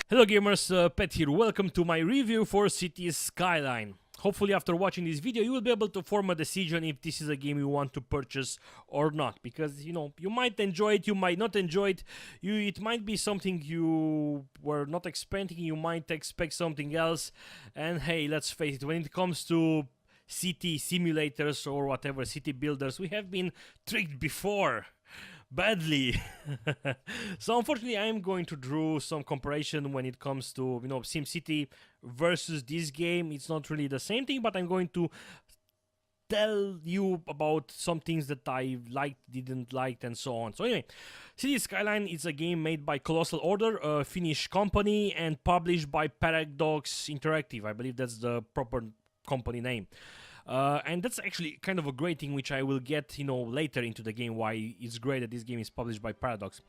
Hello gamers, Pet here. Welcome to my review for Cities Skyline. Hopefully after watching this video you will be able to form a decision if this is a game you want to purchase or not, because you might enjoy it, you might not enjoy it, it might be something you were not expecting, you might expect something else. And hey, let's face it, when it comes to city simulators or whatever, city builders, we have been tricked before. Badly. So unfortunately I am going to draw some comparison when it comes to SimCity versus this game. It's not really the same thing, but I'm going to tell you about some things that I liked, didn't like, and so on. So anyway, City Skyline is a game made by Colossal Order, a Finnish company, and published by Paradox Interactive. I believe that's the proper company name. And that's actually kind of a great thing, which I will get, later into the game, why it's great that this game is published by Paradox.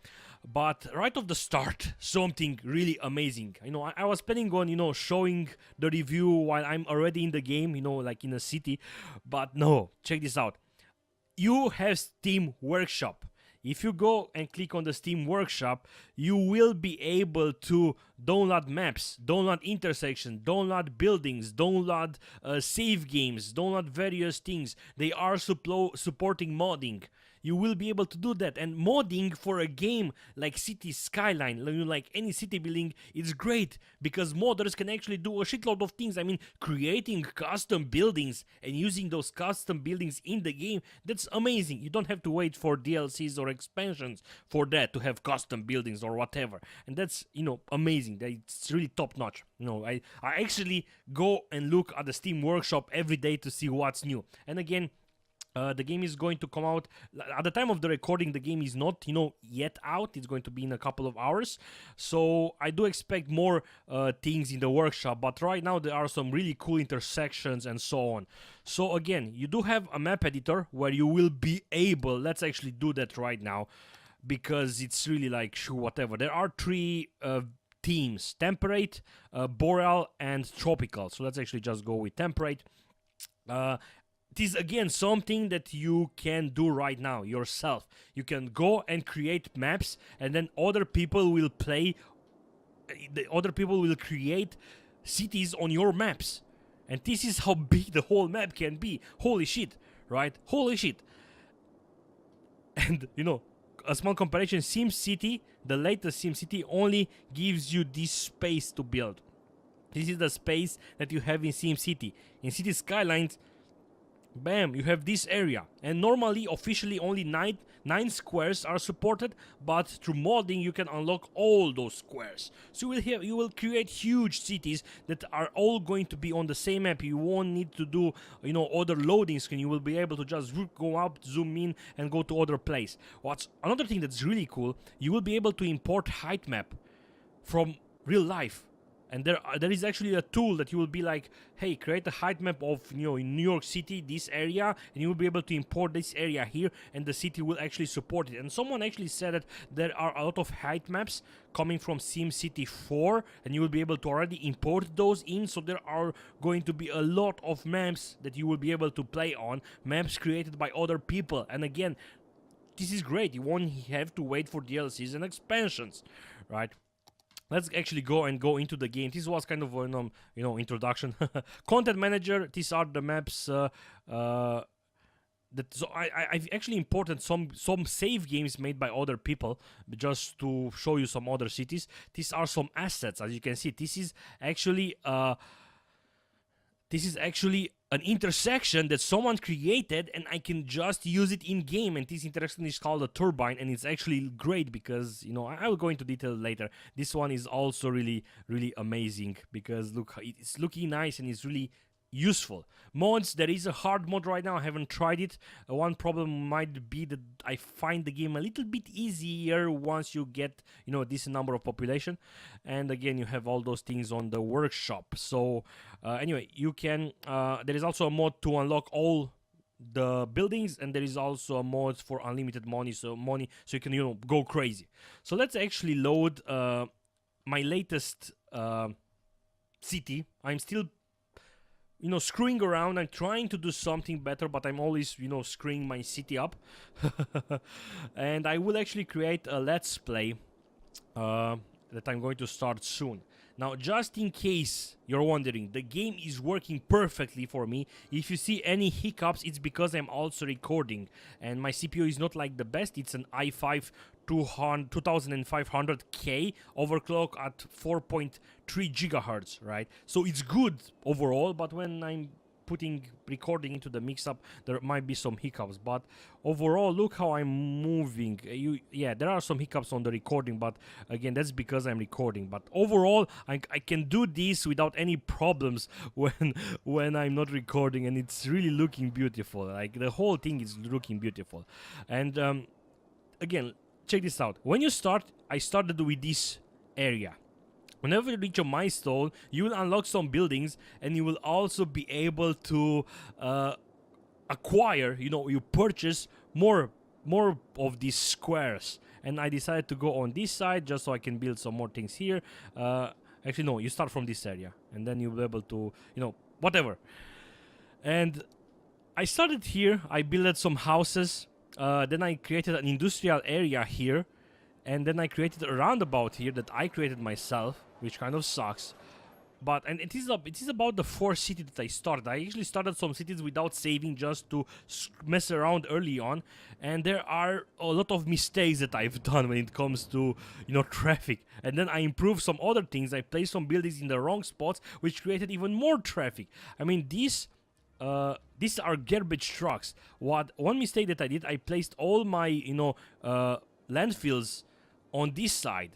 But right off the start, something really amazing. I was planning on, showing the review while I'm already in the game, like in a city. But no, check this out. You have Steam Workshop. If you go and click on the Steam Workshop, you will be able to download maps, download intersections, download buildings, download save games, download various things. They are supporting modding. You will be able to do that, and modding for a game like City Skyline, like any city building, is great because modders can actually do a shitload of things. I mean, creating custom buildings and using those custom buildings in the game, that's amazing. You don't have to wait for DLCs or expansions for that to have custom buildings or whatever, and that's amazing. It's really top notch. I actually go and look at the Steam Workshop every day to see what's new. And again, the game is going to come out at the time of the recording. The game is not yet out. It's going to be in a couple of hours, so I do expect more things in the workshop. But right now there are some really cool intersections and so on. So again, you do have a map editor where you will be able, let's actually do that right now, because it's really like whatever. There are three themes: temperate, boreal, and tropical. So let's actually just go with temperate. It is again something that you can do right now yourself. You can go and create maps, and then other people will create cities on your maps. And this is how big the whole map can be. Holy shit, right? Holy shit. And a small comparison, SimCity, the latest SimCity, only gives you this space to build. This is the space that you have in SimCity. In City Skylines, bam, you have this area, and normally officially only 9 squares are supported, but through modding you can unlock all those squares. So you will create huge cities that are all going to be on the same map. You won't need to do other loading screen. You will be able to just go up, zoom in, and go to other place. What's another thing that's really cool, you will be able to import height map from real life. And there is actually a tool that you will be like, hey, create a height map of in New York City, this area, and you will be able to import this area here, and the city will actually support it. And someone actually said that there are a lot of height maps coming from SimCity 4, and you will be able to already import those in. So there are going to be a lot of maps that you will be able to play on, maps created by other people. And again, this is great. You won't have to wait for DLCs and expansions, right? Let's actually go into the game. This was kind of an introduction. Content manager. These are the maps. So I've actually imported some save games made by other people just to show you some other cities. These are some assets, as you can see. This is actually an intersection that someone created, and I can just use it in game. And this intersection is called a turbine, and it's actually great because I will go into detail later. This one is also really amazing because look, it's looking nice and it's really useful. Mods, there is a hard mod right now. I haven't tried it. One problem might be that I find the game a little bit easier once you get a decent number of population. And again, you have all those things on the workshop. So anyway, you can there is also a mod to unlock all the buildings, and there is also a mod for unlimited money, so you can go crazy. So let's actually load my latest city. I'm still screwing around. I'm trying to do something better, but I'm always, screwing my city up. And I will actually create a let's play that I'm going to start soon. Now, just in case you're wondering, the game is working perfectly for me. If you see any hiccups, it's because I'm also recording. And my CPU is not like the best. It's an i5 2500K overclock at 4.3 gigahertz, right? So it's good overall, but when I'm putting recording into the mix-up, there might be some hiccups, but overall, look how I'm moving. Yeah, there are some hiccups on the recording, but again, that's because I'm recording. But overall, I can do this without any problems when I'm not recording, and it's really looking beautiful. Like, the whole thing is looking beautiful. And again, check this out. When you start, I started with this area. Whenever you reach a milestone, you will unlock some buildings, and you will also be able to acquire, you purchase more of these squares. And I decided to go on this side just so I can build some more things here. Actually, no, you start from this area, and then you'll be able to, whatever. And I started here, I built some houses, then I created an industrial area here, and then I created a roundabout here that I created myself, which kind of sucks. And it is about the 4 cities that I started. I actually started some cities without saving, just to mess around early on. And there are a lot of mistakes that I've done when it comes to, traffic. And then I improved some other things. I placed some buildings in the wrong spots, which created even more traffic. I mean, these are garbage trucks. One mistake that I did, I placed all my, landfills on this side.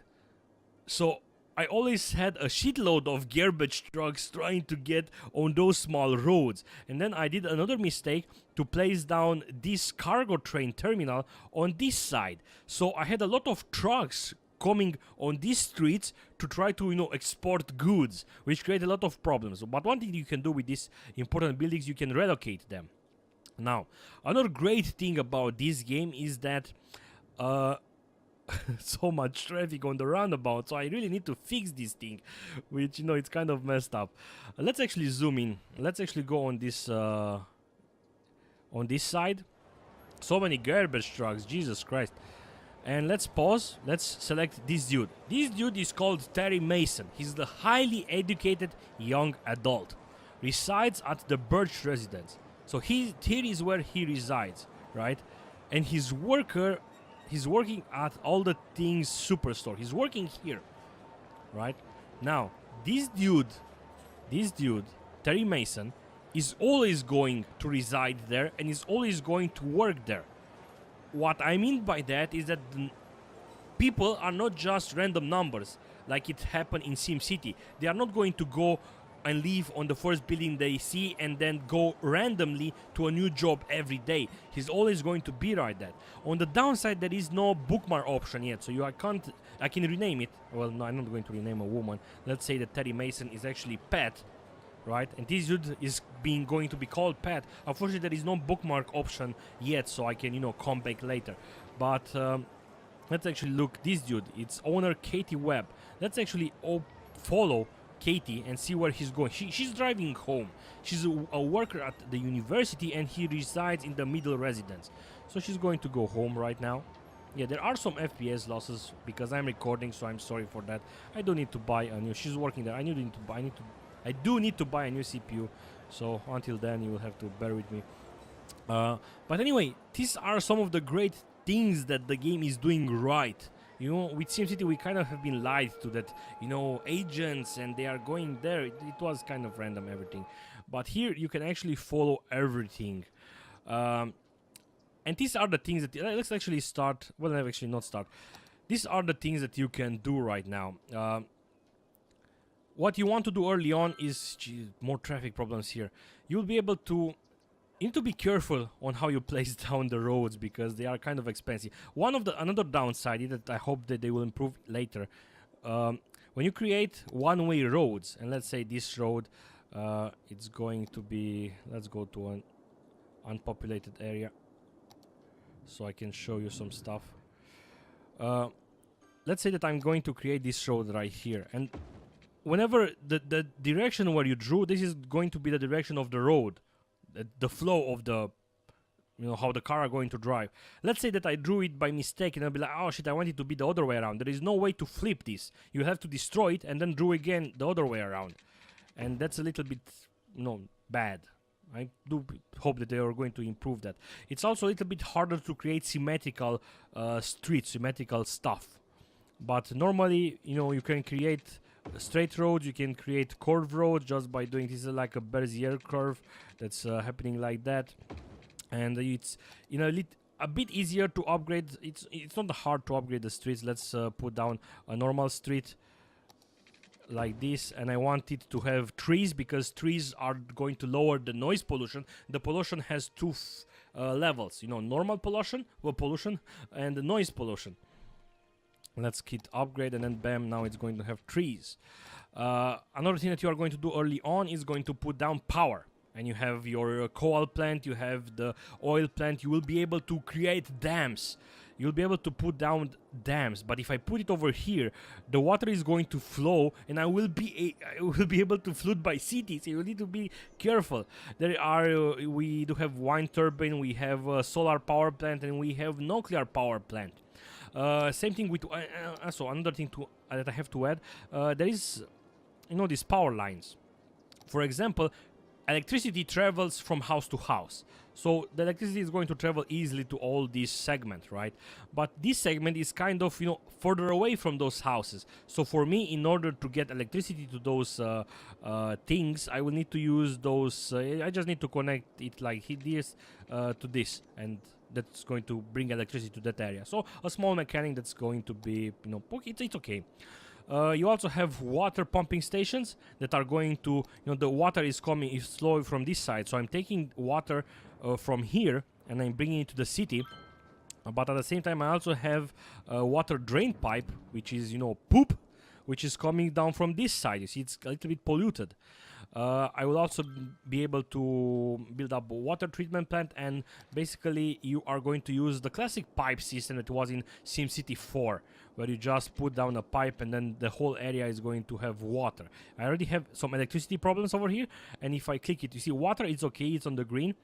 So I always had a shitload of garbage trucks trying to get on those small roads. And then I did another mistake to place down this cargo train terminal on this side. So I had a lot of trucks coming on these streets to try to, export goods, which create a lot of problems. But one thing you can do with these important buildings, you can relocate them. Now, another great thing about this game is that so much traffic on the roundabout, so I really need to fix this thing, which it's kind of messed up. Let's actually zoom in. Let's actually go on this side. So many garbage trucks, Jesus Christ. And let's pause. Let's select this dude. This dude is called Terry Mason. He's the highly educated young adult, resides at the Birch residence. So here is where he resides, right? And he's working at All the Things Superstore. He's working here, right? Now, this dude, Terry Mason, is always going to reside there and is always going to work there. What I mean by that is that people are not just random numbers like it happened in SimCity. They are not going to go and leave on the first building they see and then go randomly to a new job every day. He's always going to be like that. On the downside, there is no bookmark option yet, so I can rename it. Well, no, I'm not going to rename a woman. Let's say that Terry Mason is actually Pat, right? And this dude is going to be called Pat. Unfortunately, there is no bookmark option yet, so I can, come back later. But let's actually look. This dude, it's owner Katie Webb. Let's actually follow Katie and see where he's going. She's driving home. She's a worker at the university, and he resides in the middle residence. So she's going to go home right now. Yeah, there are some FPS losses because I'm recording, so I'm sorry for that. I don't need to buy a new. She's working there. I do need to buy a new CPU. So until then, you will have to bear with me. But anyway, these are some of the great things that the game is doing right. With SimCity, we kind of have been lied to that, agents and they are going there. It was kind of random, everything. But here, you can actually follow everything. And these are the things that... Let's actually start... Well, actually not start. These are the things that you can do right now. What you want to do early on is... more traffic problems here. You'll be able to... You need to be careful on how you place down the roads because they are kind of expensive. Another downside is that I hope that they will improve later. When you create one-way roads, and let's say this road, it's going to be... Let's go to an unpopulated area so I can show you some stuff. Let's say that I'm going to create this road right here, and whenever the direction where you drew, this is going to be the direction of the road. The flow of the you know, how the car are going to drive. Let's say that I drew it by mistake and I'll be like, oh shit, I want it to be the other way around. There is no way to flip this. You have to destroy it and then draw again the other way around. And that's a little bit, you know, bad. I do hope that they are going to improve that. It's also a little bit harder to create symmetrical streets, symmetrical stuff. But normally, you know, you can create straight roads, you can create curved roads just by doing this, like a Bezier curve that's happening like that. And it's, you know, a bit easier to upgrade. It's not hard to upgrade the streets. Let's put down a normal street like this, and I want it to have trees because trees are going to lower the noise pollution. The pollution has two levels, you know, normal pollution, and the noise pollution. Let's hit upgrade, and then bam, now it's going to have trees. Another thing that you are going to do early on is going to put down power. And you have your coal plant, you have the oil plant. You will be able to create dams. You'll be able to put down dams. But if I put it over here, the water is going to flow, and I will be able to flood by cities. You need to be careful. We do have wind turbine, we have a solar power plant, and we have nuclear power plant. Same thing with also another thing that I have to add. There is, you know, these power lines. For example, electricity travels from house to house, so the electricity is going to travel easily to all these segments, right? But this segment is kind of, you know, further away from those houses. So for me, in order to get electricity to those things, I will need to use those. I just need to connect it like this to this, and that's going to bring electricity to that area. So a small mechanic that's going to be, you know, it's okay. You also have water pumping stations that are going to, you know, the water is coming slow from this side. So I'm taking water from here and I'm bringing it to the city. But at the same time, I also have a water drain pipe, which is, you know, poop, which is coming down from this side. You see, it's a little bit polluted. I will also be able to build up a water treatment plant, and basically you are going to use the classic pipe system that was in SimCity 4, where you just put down a pipe and then the whole area is going to have water. I already have some electricity problems over here, and if I click it, you see water, it's okay, it's on the green.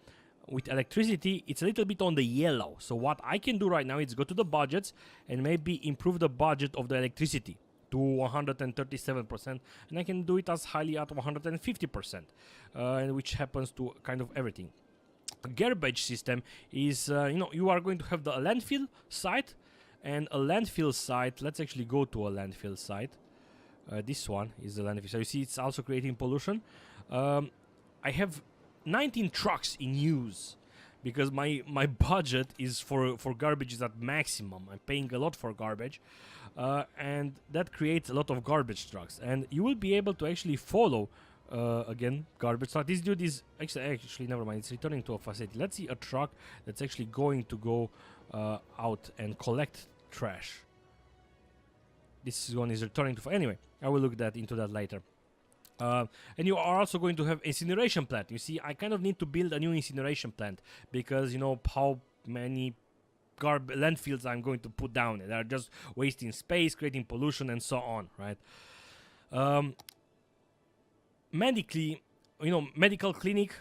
With electricity, it's a little bit on the yellow. So what I can do right now is go to the budgets and maybe improve the budget of the electricity to 137%, and I can do it as highly at 150%, which happens to kind of everything. A garbage system is, you know, you are going to have the landfill site, and a landfill site. Let's actually go to a landfill site. This one is the landfill. So you see, it's also creating pollution. I have 19 trucks in use because my budget is for garbage is at maximum. I'm paying a lot for garbage. And that creates a lot of garbage trucks, and you will be able to actually follow again garbage truck. This dude is actually never mind, it's returning to a facility. Let's see a truck that's actually going to go out and collect trash. This one is returning to anyway, I will look into that later. And you are also going to have incineration plant. You see, I kind of need to build a new incineration plant because, you know, how many landfills I'm going to put down. They are just wasting space, creating pollution, and so on, right? Medically, you know, medical clinic,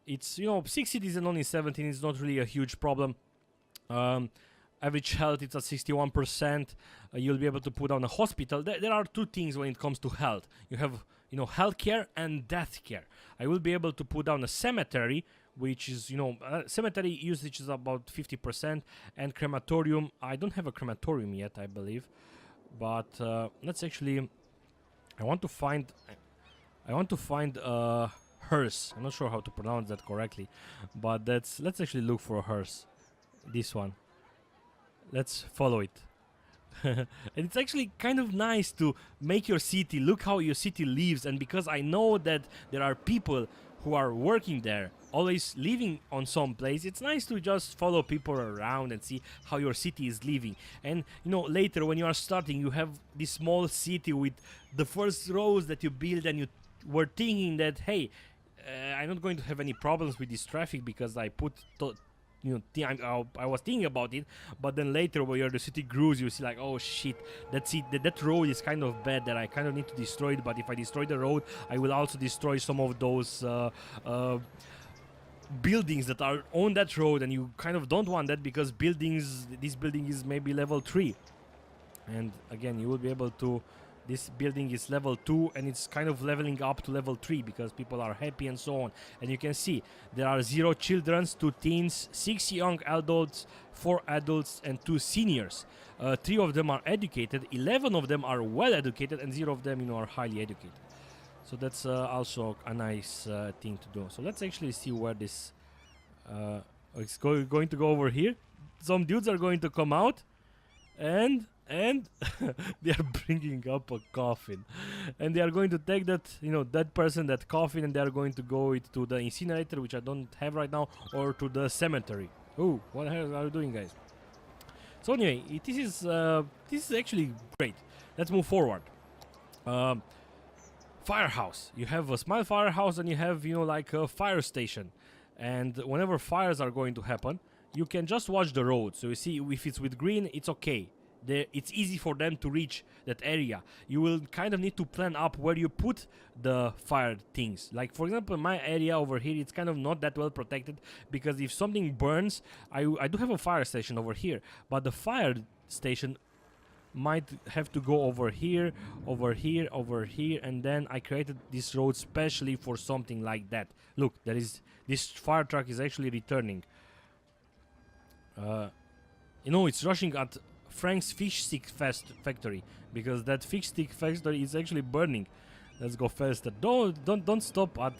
it's, you know, 6 cities and only 17 is not really a huge problem. Average health, it's at 61%. You'll be able to put down a hospital. There are two things when it comes to health. You have, you know, healthcare and death care. I will be able to put down a cemetery, which is, you know, cemetery usage is about 50%, and crematorium. I don't have a crematorium yet, I believe, but let's actually. I want to find a hearse. I'm not sure how to pronounce that correctly, but let's actually look for a hearse. This one. Let's follow it. And it's actually kind of nice to make your city look how your city lives, and because I know that there are people who are working there, always living on some place, it's nice to just follow people around and see how your city is living. And, you know, later when you are starting, you have this small city with the first roads that you build, and you were thinking that, hey, I'm not going to have any problems with this traffic because I put you know, I was thinking about it, but then later where the city grows, you see like, oh shit, that road is kind of bad, that I kind of need to destroy it. But if I destroy the road, I will also destroy some of those buildings that are on that road, and you kind of don't want that because this building is maybe level 3, and again you will be able to, this building is level 2 and it's kind of leveling up to level 3 because people are happy and so on. And you can see there are 0 children, 2 teens, 6 young adults, 4 adults and 2 seniors. 3 of them are educated, 11 of them are well educated, and 0 of them, you know, are highly educated. So that's also a nice thing to do. So let's actually see where this it's going to go over here. Some dudes are going to come out and they are bringing up a coffin, and they are going to take that, you know, that person, that coffin, and they are going to go it to the incinerator, which I don't have right now, or to the cemetery. Oh, what the hell are you doing, guys? So anyway, this is actually great. Let's move forward. Firehouse. You have a small firehouse, and you have, you know, like a fire station, and whenever fires are going to happen, you can just watch the road. So you see, if it's with green, it's okay. It's easy for them to reach that area. You will kind of need to plan up where you put the fire things. Like, for example, my area over here, it's kind of not that well protected, because if something burns, I do have a fire station over here, but the fire station might have to go over here, over here, over here, and then I created this road specially for something like that. Look, there is, this fire truck is actually returning. You know, it's rushing at Frank's fish stick factory, because that fish stick factory is actually burning. Let's go faster. Don't stop at,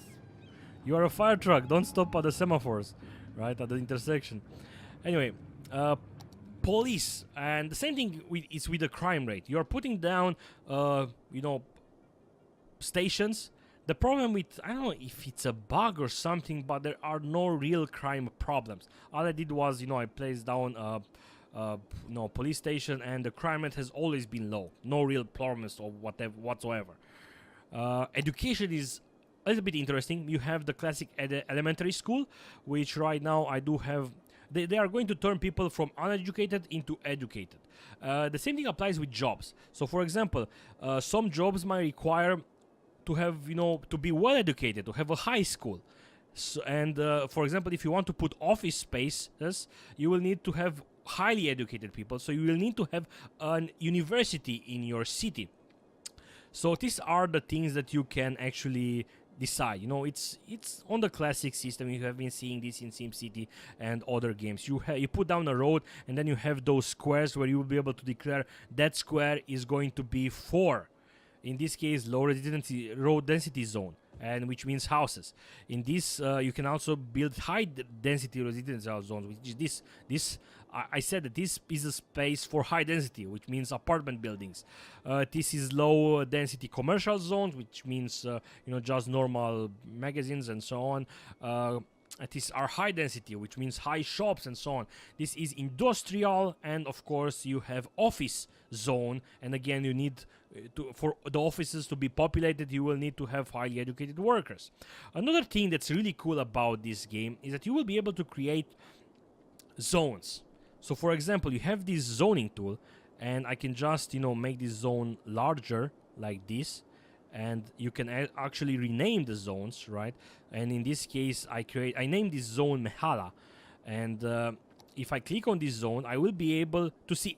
you are a fire truck, don't stop at the semaphores, right at the intersection. Anyway, police, and the same thing is with the crime rate. You are putting down you know, stations. The problem with, I don't know if it's a bug or something, but there are no real crime problems. All I did was, you know, I placed down no police station, and the crime rate has always been low. No real problems or whatever whatsoever. Education is a little bit interesting. You have the classic elementary school, which right now I do have. They are going to turn people from uneducated into educated. The same thing applies with jobs. So, for example, some jobs might require to have, you know, to be well educated, to have a high school. So, and for example, if you want to put office spaces, you will need to have highly educated people. So you will need to have an university in your city. So these are the things that you can actually decide. You know, it's on the classic system. You have been seeing this in SimCity and other games. You put down a road, and then you have those squares where you will be able to declare that square is going to be for, in this case, low residency road density zone, and which means houses. In this, you can also build high density residential zones, which is this. I said that this is a space for high density, which means apartment buildings. This is low density commercial zones, which means you know, just normal magazines and so on. These are high density, which means high shops and so on. This is industrial, and of course you have office zone, and again you need for the offices to be populated, you will need to have highly educated workers. Another thing that's really cool about this game is that you will be able to create zones. So for example, you have this zoning tool, and I can just, you know, make this zone larger like this, and you can actually rename the zones, right? And in this case, I name this zone Mehala, and if I click on this zone, I will be able to see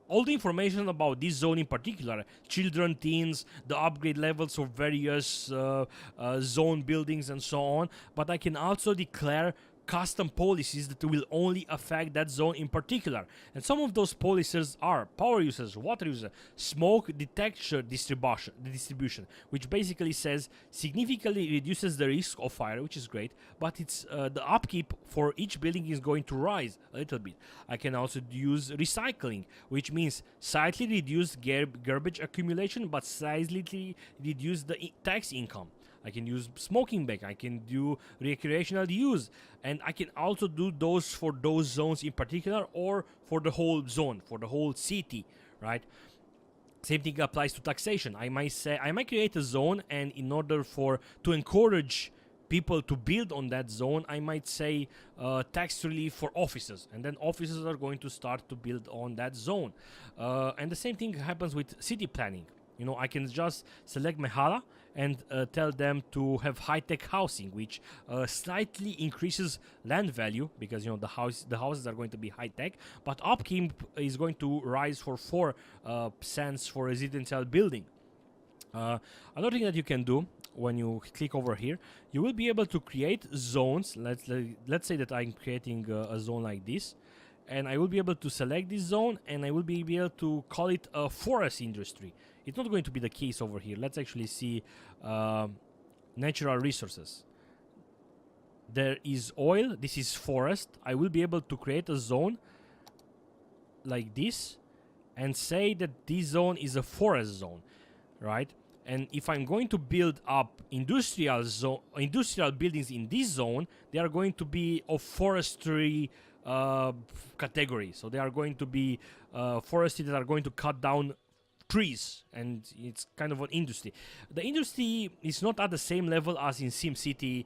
all the information about this zone in particular: children, teens, the upgrade levels of various zone buildings and so on. But I can also declare custom policies that will only affect that zone in particular. And some of those policies are power usage, water usage, smoke detection distribution, which basically says significantly reduces the risk of fire, which is great, but it's the upkeep for each building is going to rise a little bit. I can also use recycling, which means slightly reduce garbage accumulation, but slightly reduce the tax income. I can use smoking ban, I can do recreational use, and I can also do those for those zones in particular, or for the whole zone, for the whole city, right? Same thing applies to taxation. I might create a zone, and in order to encourage people to build on that zone, I might say tax relief for offices, and then offices are going to start to build on that zone. And the same thing happens with city planning. You know, I can just select Mehala and tell them to have high-tech housing, which slightly increases land value because, you know, the houses are going to be high-tech, but upkeep is going to rise for 4 cents for residential building. Another thing that you can do when you click over here, you will be able to create zones. Let's say that I'm creating a zone like this, and I will be able to select this zone, and I will be able to call it a forest industry. It's not going to be the case over here. Let's actually see natural resources. There is oil. This is forest. I will be able to create a zone like this and say that this zone is a forest zone, right? And if I'm going to build up industrial buildings in this zone, they are going to be of forestry category. So they are going to be forestry that are going to cut down trees, and it's kind of an industry. The industry is not at the same level as in SimCity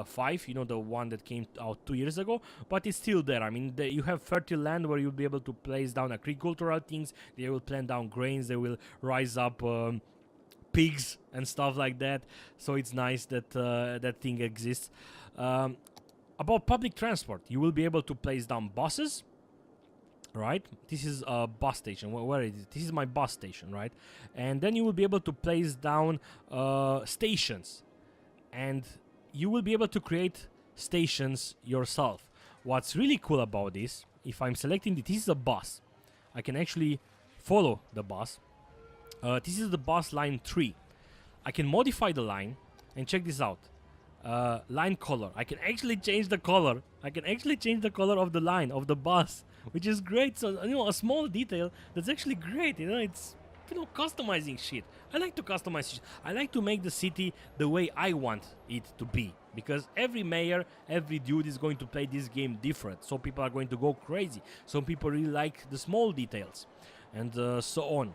5, you know, the one that came out 2 years ago, but it's still there. I mean, you have fertile land where you'll be able to place down agricultural things. They will plant down grains. They will rise up pigs and stuff like that. So it's nice that that thing exists. About public transport, you will be able to place down buses. Right, this is a bus station. Where is it? This is my bus station, right? And then you will be able to place down stations, and you will be able to create stations yourself. What's really cool about this, if I'm selecting this is a bus, I can actually follow the bus. This is the bus line 3. I can modify the line, and check this out. Line color. I can actually change the color. I can actually change the color of the line of the bus, which is great. So, you know, a small detail that's actually great. You know, it's, you know, customizing shit. I like to customize shit. I like to make the city the way I want it to be, because every mayor, every dude is going to play this game different. Some people are going to go crazy. Some people really like the small details, and so on.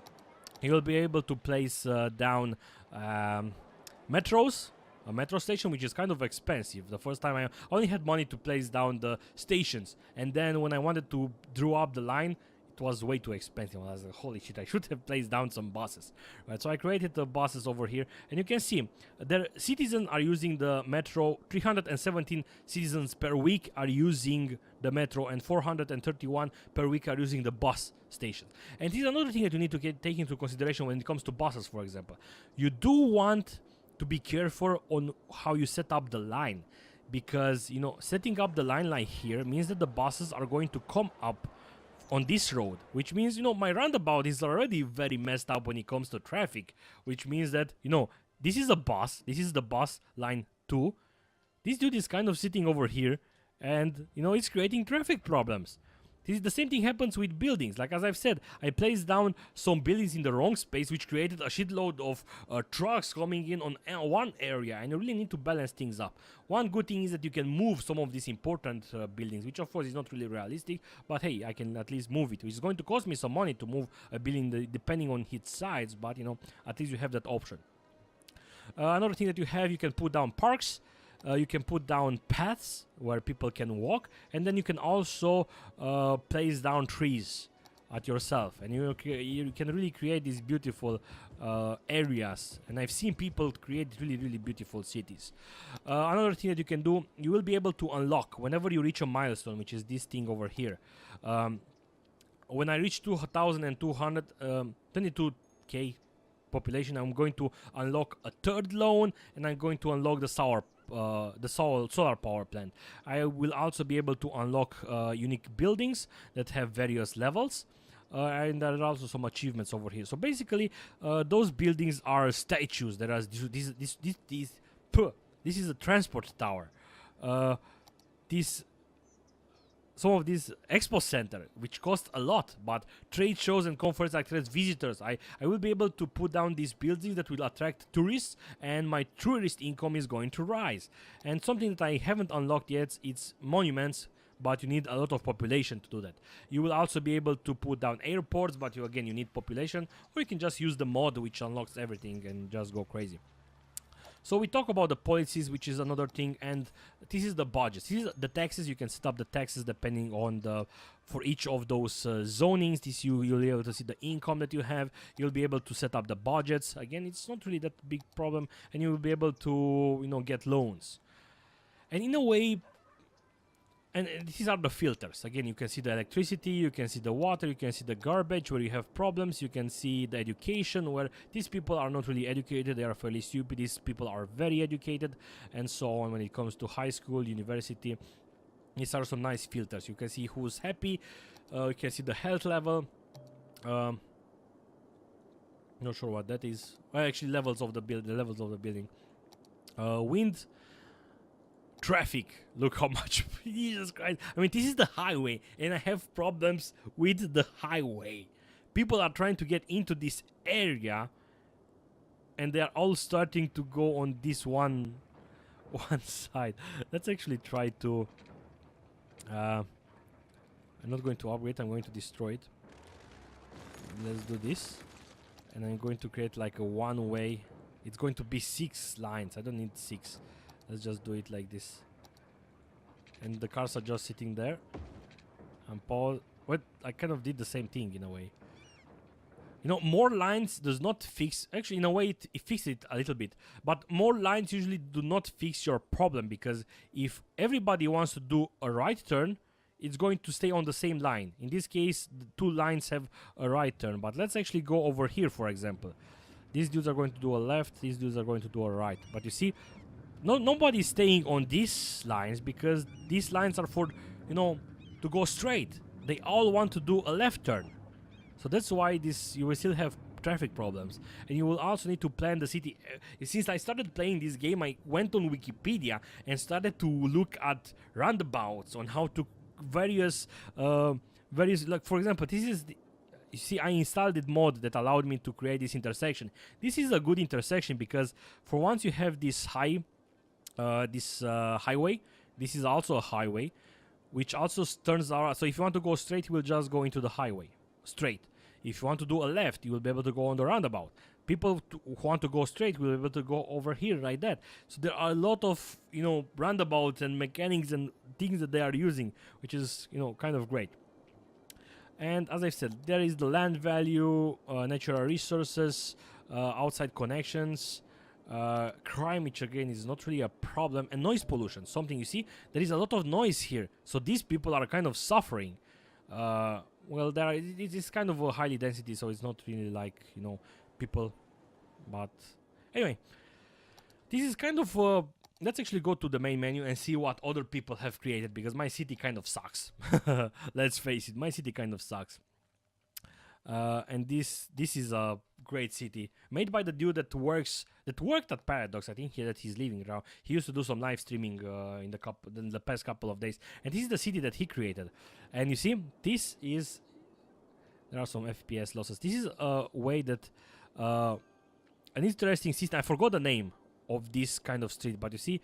You'll be able to place down metros. A metro station, which is kind of expensive. The first time I only had money to place down the stations, and then when I wanted to draw up the line, it was way too expensive. I was like, holy shit, I should have placed down some buses. Right, so I created the buses over here, and you can see the citizens are using the metro. 317 citizens per week are using the metro, and 431 per week are using the bus station. And this is another thing that you need to take into consideration when it comes to buses, for example. You do want to be careful on how you set up the line, because, you know, setting up the line like here means that the buses are going to come up on this road, which means, you know, my roundabout is already very messed up when it comes to traffic, which means that, you know, this is a bus, this is the bus line 2. This dude is kind of sitting over here, and, you know, it's creating traffic problems. The same thing happens with buildings. Like, as I've said, I placed down some buildings in the wrong space, which created a shitload of trucks coming in on one area, and you really need to balance things up. One good thing is that you can move some of these important buildings, which of course is not really realistic, but hey, I can at least move it, which is going to cost me some money to move a building depending on its size, but, you know, at least you have that option. Another thing that you have, you can put down parks. You can put down paths where people can walk, and then you can also place down trees at yourself, and you can really create these beautiful areas. And I've seen people create really beautiful cities. Another thing that you can do, you will be able to unlock whenever you reach a milestone, which is this thing over here. When I reach 2,200, 22k population, I'm going to unlock a third loan, and I'm going to unlock the solar power plant. I will also be able to unlock unique buildings that have various levels, and there are also some achievements over here. So basically, those buildings are statues. There are this is a transport tower. Some of this expo center, which cost a lot, but trade shows and conferences attract visitors. I will be able to put down these buildings that will attract tourists, and my tourist income is going to rise. And something that I haven't unlocked yet, it's monuments, but you need a lot of population to do that. You will also be able to put down airports, but you need population, or you can just use the mod which unlocks everything and just go crazy. So we talk about the policies, which is another thing, and this is the budget. This is the taxes. You can set up the taxes depending on the for each of those zonings. This you'll be able to see the income that you have. You'll be able to set up the budgets. Again, it's not really that big problem, and you will be able to get loans. And in a way, and these are the filters. Again, you can see the electricity, you can see the water, you can see the garbage where you have problems, you can see the education where these people are not really educated, they are fairly stupid, these people are very educated, and so on. When it comes to high school, university, these are some nice filters. You can see who's happy, you can see the health level, not sure what that is. Well, actually, levels of the building, wind, traffic. Look how much. Jesus Christ. I mean, this is the highway, and I have problems with the highway. People are trying to get into this area, and they are all starting to go on this one side. Let's actually try to. I'm not going to upgrade. I'm going to destroy it. Let's do this, and I'm going to create like a one-way. It's going to be 6 lines. I don't need 6. Let's just do it like this. And the cars are just sitting there. And Paul... What? I kind of did the same thing in a way. More lines does not fix... Actually, in a way, it fixes it a little bit. But more lines usually do not fix your problem. Because if everybody wants to do a right turn, it's going to stay on the same line. In this case, the 2 lines have a right turn. But let's actually go over here, for example. These dudes are going to do a left. These dudes are going to do a right. But you see... Nobody's staying on these lines because these lines are for, to go straight. They all want to do a left turn. So that's why you will still have traffic problems. And you will also need to plan the city. Since I started playing this game, I went on Wikipedia and started to look at roundabouts on how to various, like for example, this is you see, I installed the mod that allowed me to create this intersection. This is a good intersection because for once you have this highway. This is also a highway, which also turns out. So if you want to go straight, you will just go into the highway straight. If you want to do a left, you will be able to go on the roundabout. People who want to go straight will be able to go over here like that. So there are a lot of roundabouts and mechanics and things that they are using, which is kind of great. And as I said, there is the land value, natural resources, outside connections. Crime, which again is not really a problem, and noise pollution, something you see there is a lot of noise here, so these people are kind of suffering. Well, it is kind of a highly density, so it's not really like people, but anyway, this is kind of let's actually go to the main menu and see what other people have created, because my city kind of sucks. Let's face it, my city kind of sucks. And this is a great city made by the dude that worked at Paradox. I think that he's leaving now. He used to do some live streaming in the past couple of days, and this is the city that he created. And you see, there are some FPS losses. This is a way that an interesting system. I forgot the name of this kind of street, but you see,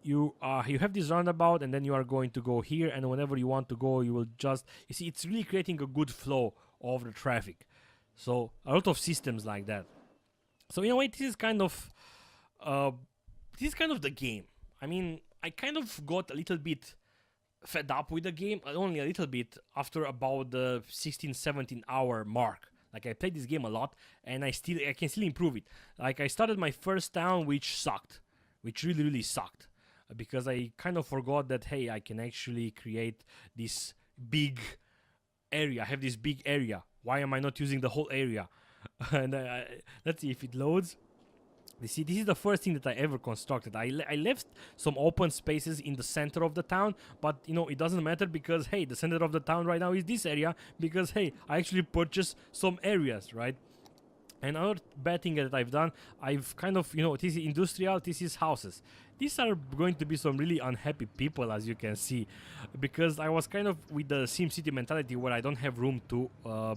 you have this roundabout, and then you are going to go here, and whenever you want to go, you will just see it's really creating a good flow of the traffic. So a lot of systems like that. So in a way, this is kind of the game. I mean, I kind of got a little bit fed up with the game, only a little bit, after about the 16-17 hour mark. Like, I played this game a lot, and I can still improve it. Like, I started my first town, which sucked, which really, really sucked, because I kind of forgot that, hey, I can actually create this big area. I have this big area. Why am I not using the whole area? And let's see if it loads. You see, this is the first thing that I ever constructed. I left some open spaces in the center of the town, but it doesn't matter, because hey, the center of the town right now is this area, because hey, I actually purchased some areas, right? And another bad thing that I've done, I've kind of, this is industrial, this is houses. These are going to be some really unhappy people, as you can see, because I was kind of with the SimCity mentality where I don't have room to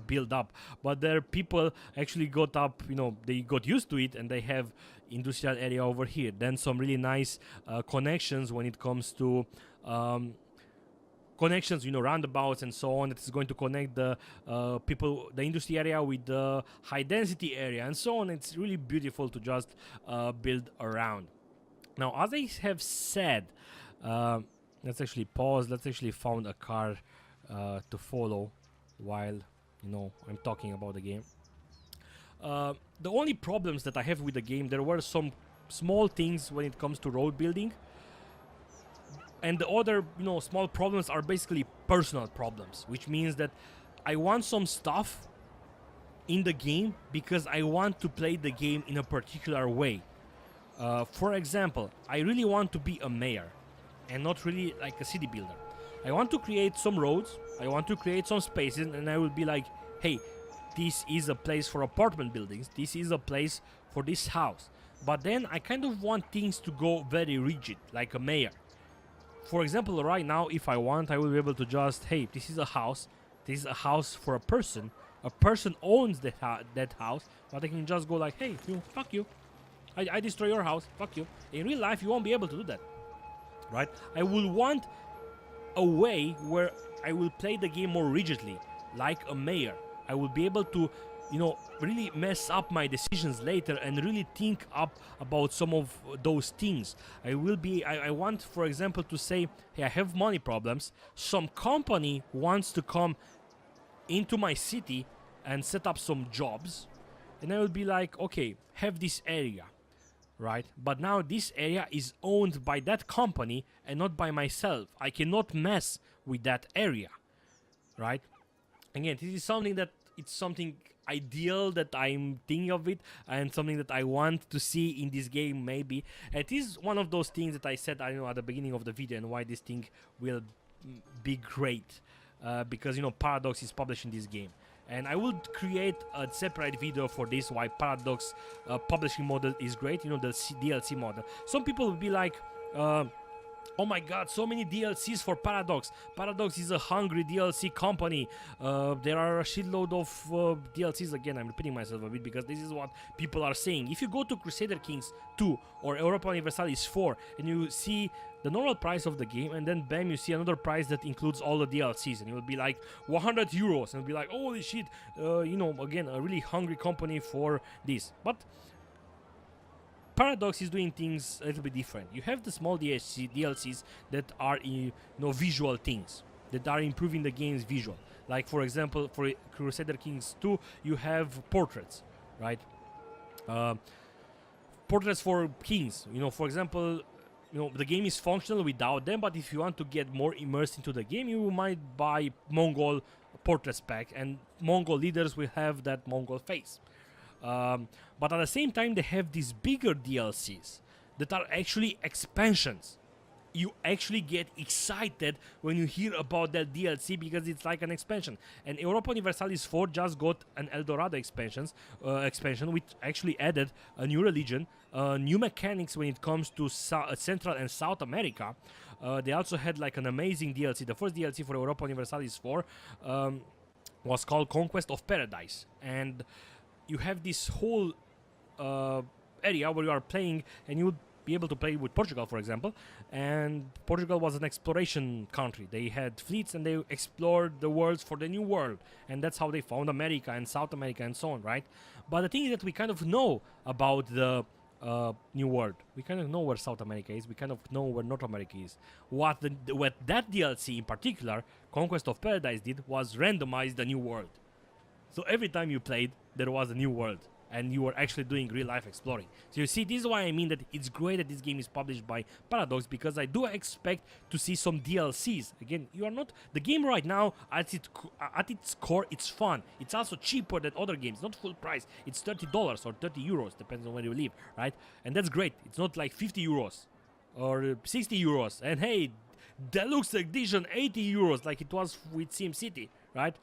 build up. But there people actually got up, they got used to it, and they have industrial area over here. Then some really nice connections when it comes to connections, roundabouts and so on, that is going to connect the the industry area with the high density area and so on. It's really beautiful to just build around. Now, as I have said, let's actually pause. Let's actually found a car to follow while I'm talking about the game. The only problems that I have with the game, there were some small things when it comes to road building, and the other small problems are basically personal problems, which means that I want some stuff in the game because I want to play the game in a particular way. For example, I really want to be a mayor and not really like a city builder. I want to create some roads, I want to create some spaces, and I will be like, hey, this is a place for apartment buildings, this is a place for this house. But then I kind of want things to go very rigid, like a mayor. For example, right now, if I want, I will be able to just, hey, this is a house for a person owns that house, but I can just go like, hey, fuck you, I destroy your house, fuck you. In real life, you won't be able to do that, right? I will want a way where I will play the game more rigidly, like a mayor. I will be able to, really mess up my decisions later and really think up about some of those things. I want, for example, to say, hey, I have money problems. Some company wants to come into my city and set up some jobs, and I will be like, okay, have this area, right? But now this area is owned by that company and not by myself. I cannot mess with that area, right? Again, this is something ideal that I'm thinking of it, and something that I want to see in this game maybe. It is one of those things that I said at the beginning of the video, and why this thing will be great, because Paradox is publishing this game. And I will create a separate video for this, why Paradox publishing model is great, the DLC model. Some people will be like, oh my god, so many DLCs for Paradox. Paradox is a hungry DLC company. There are a shitload of DLCs. Again, I'm repeating myself a bit because this is what people are saying. If you go to Crusader Kings 2 or Europa Universalis 4 and you see the normal price of the game, and then bam, you see another price that includes all the DLCs, and it will be like 100 euros, and it'll be like, holy shit, again, a really hungry company for this. But Paradox is doing things a little bit different. You have the small DLCs that are visual things, that are improving the game's visual. Like, for example, for Crusader Kings 2, you have portraits, right? Portraits for kings. For example, the game is functional without them, but if you want to get more immersed into the game, you might buy Mongol portraits pack, and Mongol leaders will have that Mongol face. But at the same time, they have these bigger DLCs that are actually expansions. You actually get excited when you hear about that DLC because it's like an expansion. And Europa Universalis 4 just got an El Dorado expansion, which actually added a new religion, new mechanics when it comes to Central and South America. They also had like an amazing DLC. The first DLC for Europa Universalis 4 was called Conquest of Paradise, and you have this whole area where you are playing, and you would be able to play with Portugal, for example. And Portugal was an exploration country. They had fleets and they explored the worlds for the new world, and that's how they found America and South America and so on, right? But the thing is that we kind of know about the new world. We kind of know where South America is. We kind of know where North America is. What that DLC in particular, Conquest of Paradise, did was randomize the new world. So every time you played, there was a new world, and you were actually doing real-life exploring. So you see, this is why I mean that it's great that this game is published by Paradox, because I do expect to see some DLCs. Again, the game right now, at its core, it's fun. It's also cheaper than other games, not full price. It's $30 or 30 euros, depends on where you live, right? And that's great. It's not like 50 euros or 60 euros. And hey, Deluxe Edition, 80 euros, like it was with SimCity, right?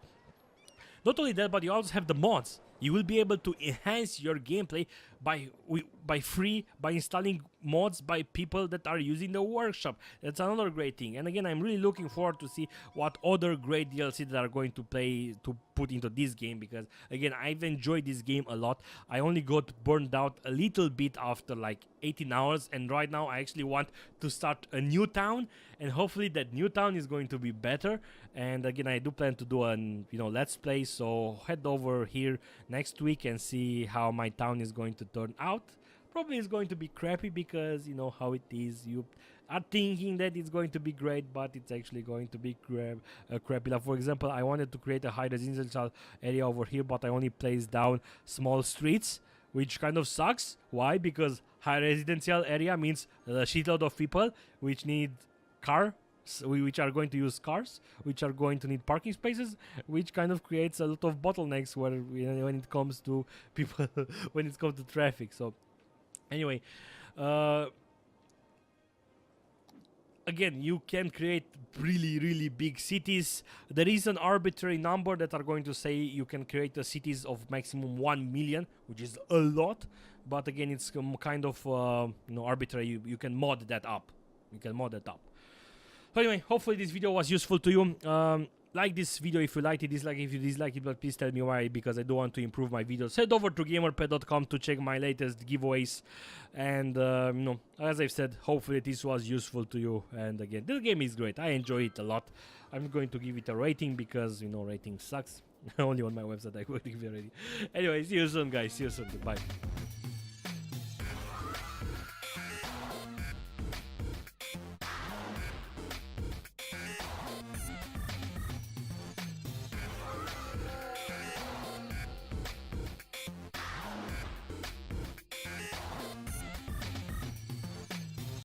Not only that, but you also have the mods. You will be able to enhance your gameplay by installing mods by people that are using the workshop. That's another great thing. And again, I'm really looking forward to see what other great DLC that are going to put into this game, because again, I've enjoyed this game a lot. I only got burned out a little bit after like 18 hours, and right now I actually want to start a new town, and hopefully that new town is going to be better. And again, I do plan to do an let's play, so head over here next week and see how my town is going to turn out. probably it's going to be crappy because you know how it is. You are thinking that it's going to be great, but it's actually going to be crappy. Like for example, I wanted to create a high residential area over here, but I only placed down small streets, which kind of sucks. Why? Because high residential area means a shitload of people which need car, which are going to use cars, which are going to need parking spaces, which kind of creates a lot of bottlenecks where when it comes to people, when it comes to traffic. So anyway, again, you can create really big cities. There is an arbitrary number that are going to say you can create cities of maximum 1 million, which is a lot, but again, it's kind of arbitrary. You can mod that up. So anyway, hopefully this video was useful to you. Like this video if you liked it, dislike if you dislike it, but please tell me why, because I do want to improve my videos. Head over to gamerpad.com to check my latest giveaways, and as I've said, hopefully this was useful to you. And again, this game is great. I enjoy it a lot. I'm going to give it a rating because rating sucks. Only on my website I would give it a rating. Anyway, see you soon guys, see you soon, goodbye.